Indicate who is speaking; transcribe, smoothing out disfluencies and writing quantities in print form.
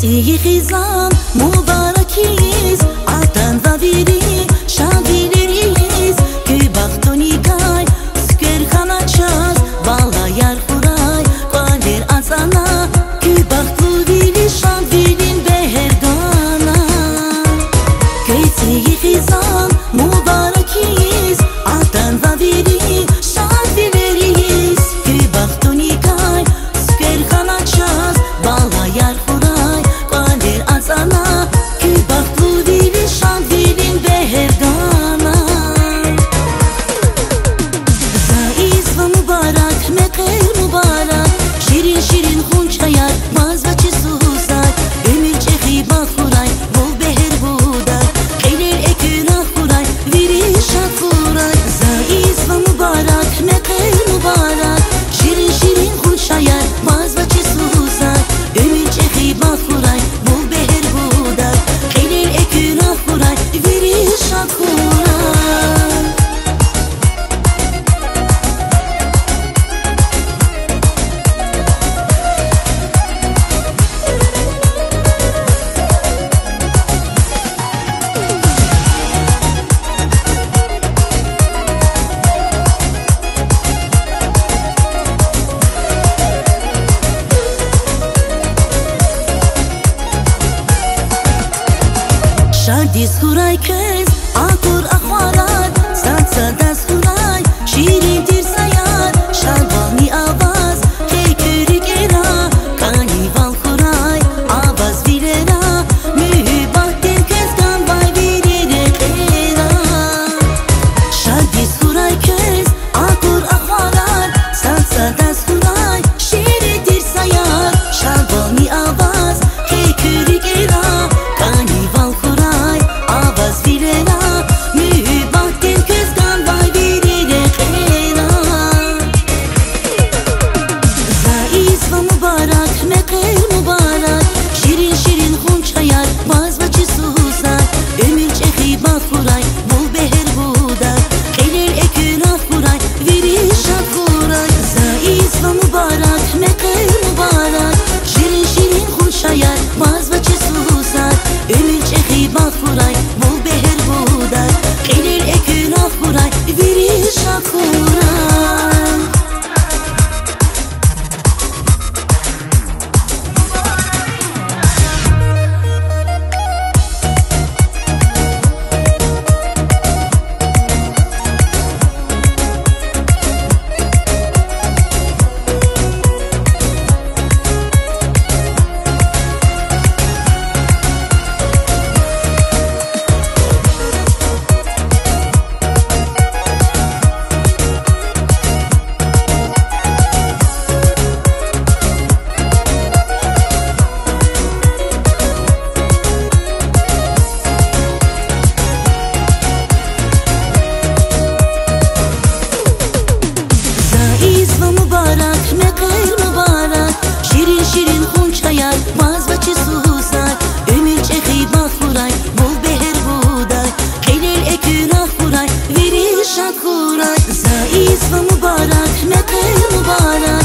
Speaker 1: کسی خیزان مبارکیز آتن و ویری شادیلریز که بختونی کای سکر خانه چاز بالا یار خورای قادر ازانا که بختو ویری شادیلین بهردانا کسی خیزان مبارکیز آتن و ویری شادیلریز که بختونی کای سکر خانه چاز بالا یار خورای قادر ازانا که بختو ویری شادیلین بهردانا زایز و مبارک مقر مبارک شیرین شیرین خون چایار باز و چه سوزد ömür çehi bakhuray bu beher budak Eylül ekuna huray viri şat huray Zaiz ve mübarek mekir mübarek Şirin şirin khun şayar baz ve çe suzad ömür çehi bakhuray bu beher budak Eylül ekuna huray viri şat huray شادیز خورای کز آکور اخوارات ساد ساداز خورای شیرین تیر سیاد شادوانی آواز کیکری گرا کانیوال خورای آواز ویرنا mühibbatin kez ganbay virire kera شادیز خورای کز آکور اخوارات ساد ساداز خورای شیرین تیر سیاد شادوانی آواز کیکری گرا کانیوال خورای آواز ویرنا mühibbatin kez ganbay virire kera Zaiz ve mübarek mekir mübarek Şirin şirin khun çayar baz ve çe suzad ömür çehi bakhuray bu beher budak Eylül ekuna huray viri şat huray Zaiz ve mübarek mekir mübarek Şirin şirin khun çayar baz ve çe suzad ömür çehi bakhuray bu beher budak Eylül ekuna huray viri şat huray mübarek mekir mübarek Şirin şirin khun çayar baz ve çe suzad ömür çehi bakhuray bu beher budak Eylül ekuna huray viri şat huray Zaiz ve mübarek mekir mübarek